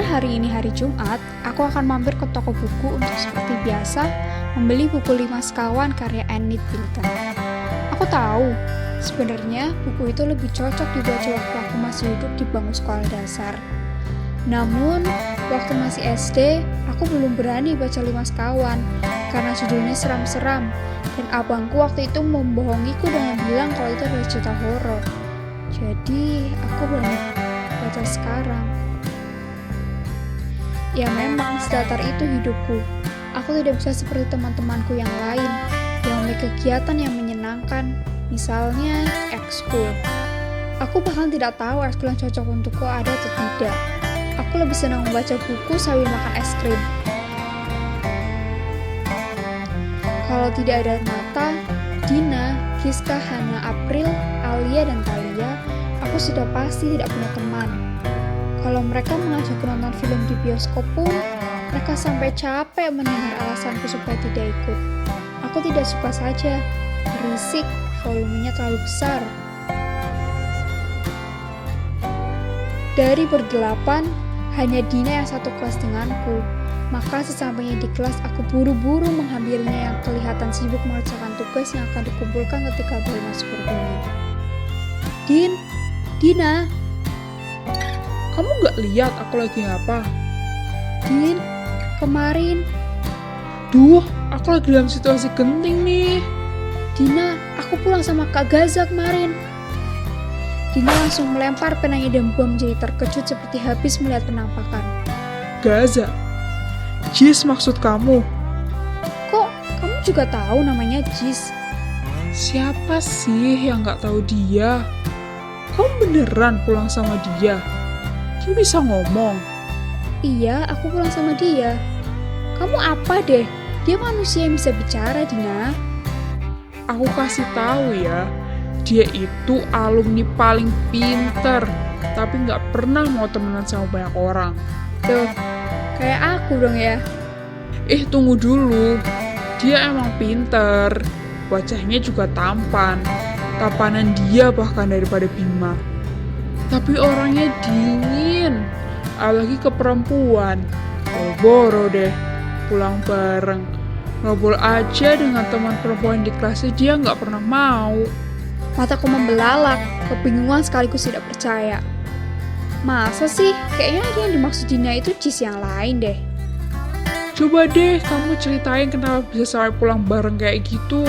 hari ini hari Jumat, aku akan mampir ke toko buku untuk seperti biasa membeli buku 5 sekawan karya Enid Blyton. Aku tahu, sebenarnya buku itu lebih cocok dibaca waktu aku masih duduk di bangku sekolah dasar. Namun, waktu masih SD, aku belum berani baca 5 sekawan karena judulnya seram-seram dan abangku waktu itu membohongiku dengan bilang kalau itu adalah cerita horor. Jadi, aku berani baca sekarang. Ya memang, sedatar itu hidupku. Aku tidak bisa seperti teman-temanku yang lain, yang memiliki kegiatan yang menyenangkan, misalnya ekskul. Aku bahkan tidak tahu ekskul yang cocok untukku ada atau tidak. Aku lebih senang membaca buku sambil makan es krim. Kalau tidak ada Nata, Dina, Giska, Hana, April, Alia, dan Talia, aku sudah pasti tidak punya teman. Kalau mereka mengajakku nonton film di bioskop pun, mereka sampai capek mendengar alasanku supaya tidak ikut. Aku tidak suka saja, berisik, volumenya terlalu besar. Dari berdelapan, hanya Dina yang satu kelas denganku. Maka sesampainya di kelas, aku buru-buru menghampirinya yang kelihatan sibuk mengerjakan tugas yang akan dikumpulkan ketika bel masuk berbunyi. Dina, kamu gak lihat aku lagi apa? Din, kemarin. Duh, aku lagi dalam situasi genting nih. Dina, aku pulang sama Kak Gaza kemarin. Dina langsung melempar penanya dan buah menjadi terkejut seperti habis melihat penampakan. Gaza? Jis maksud kamu? Kok kamu juga tahu namanya Jis? Siapa sih yang gak tahu dia? Kamu beneran pulang sama dia? Dia bisa ngomong? Iya, aku pulang sama dia. Kamu apa deh? Dia manusia yang bisa bicara, Dina. Aku kasih tahu ya, dia itu alumni paling pinter, tapi nggak pernah mau temenan sama banyak orang. Tuh, kayak aku dong ya. Tunggu dulu. Dia emang pinter, wajahnya juga tampan. Tampanan dia bahkan daripada Bima. Tapi orangnya dingin, apalagi ke perempuan. Boro deh, pulang bareng. Ngobrol aja dengan teman perempuan di kelasnya dia nggak pernah mau. Mataku membelalak, kebingungan sekaligus tidak percaya. Masa sih? Kayaknya dia yang dimaksud Dina itu Jis yang lain deh. Coba deh kamu ceritain kenapa bisa sampai pulang bareng kayak gitu.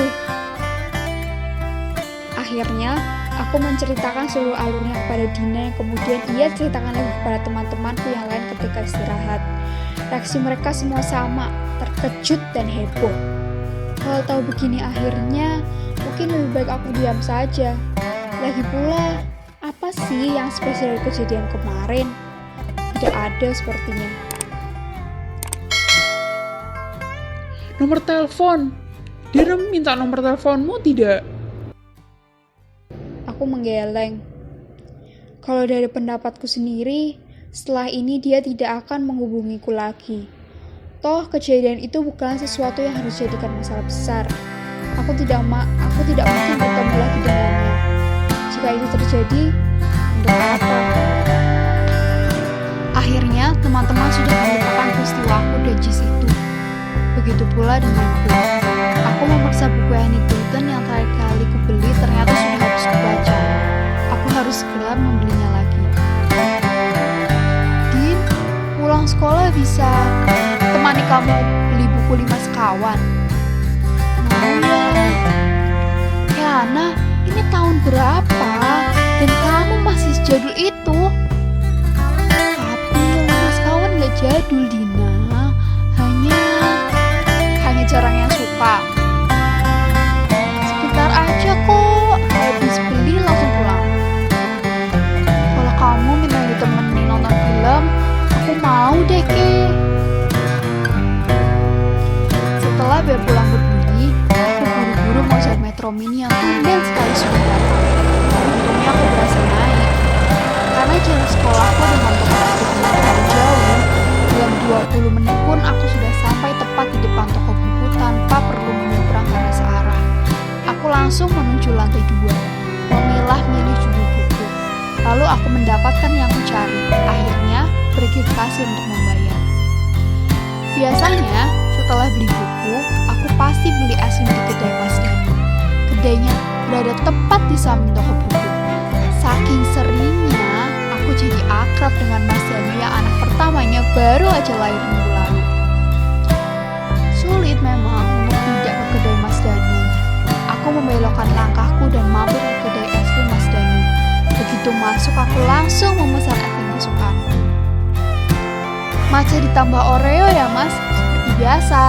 Akhirnya, aku menceritakan seluruh alurnya kepada Dina yang kemudian ia ceritakan lagi kepada teman-temanku yang lain ketika istirahat. Reaksi mereka semua sama, terkejut dan heboh. Kalau tahu begini akhirnya, mungkin lebih baik aku diam saja. Lagi pula, apa sih yang spesial dari kejadian kemarin? Tidak ada sepertinya. Nomor telepon. Dia minta nomor teleponmu tidak? Aku menggeleng. Kalau dari pendapatku sendiri, setelah ini dia tidak akan menghubungiku lagi. Toh kejadian itu bukan sesuatu yang harus dijadikan masalah besar. Aku tidak mungkin bertemu lagi dengannya. Jika itu terjadi, untuk apa? Akhirnya teman-teman sudah melupakan peristiwa aku dan Jis itu. Begitu pula denganku. Aku memeriksa buku Enid Blyton yang terakhir kali kubeli ternyata sudah habis kubaca. Aku harus segera membelinya lagi. Din, pulang sekolah bisa temani kamu beli buku 5 sekawan. Yana, ini tahun berapa? Dan kamu masih sejadul itu? Tapi 5 sekawan gak jadul, Dina. Hanya jarang yang suka. Sebentar aja kok, habis beli langsung pulang. Kalau kamu minta ditemenin nonton film, aku mau deh, Ke. Setelah bel pulang berbunyi, aku buru-buru mau cari metro mini yang tumben sekali sudah datang. Untungnya aku berhasil naik. Karena jarak sekolahku dengan toko buku terlalu jauh, dalam 20 menit pun aku sudah sampai tepat di depan toko buku tanpa perlu menyeberang karena searah. Aku langsung menuju lantai 2, memilah-milih judul buku. Lalu aku mendapatkan yang kucari. Akhirnya, pergi ke kasir untuk membayar. Biasanya setelah beli buku, aku pasti beli es krim di kedai Mas Danu. Kedainya berada tepat di samping toko buku. Saking seringnya, aku jadi akrab dengan Mas Danu yang anak pertamanya baru aja lahir minggu lalu. Sulit memang untuk tidak ke kedai Mas Danu. Aku membelokkan langkahku dan mampir ke kedai es krim Mas Danu. Begitu masuk, aku langsung memesan es krim kesukaanku. Matcha ditambah Oreo ya Mas, seperti biasa.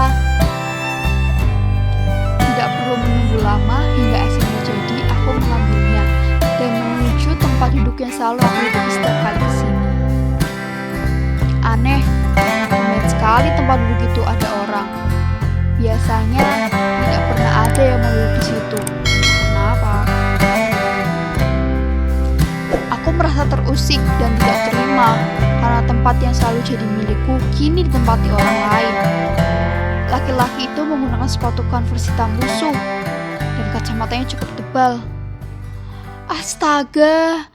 Tidak perlu menunggu lama hingga es krimnya jadi, aku mengambilnya dan menuju tempat duduk yang selalu aku duduk setiap kali kesini. Aneh, rumit sekali tempat duduk itu ada orang. Biasanya tidak pernah ada yang mau duduk di situ. Kenapa? Aku merasa terusik dan tidak terima karena tempat yang selalu jadi milikku kini ditempati orang lain. Laki-laki itu menggunakan sepatu Converse hitam lusuh dan kacamatanya cukup tebal. Astaga,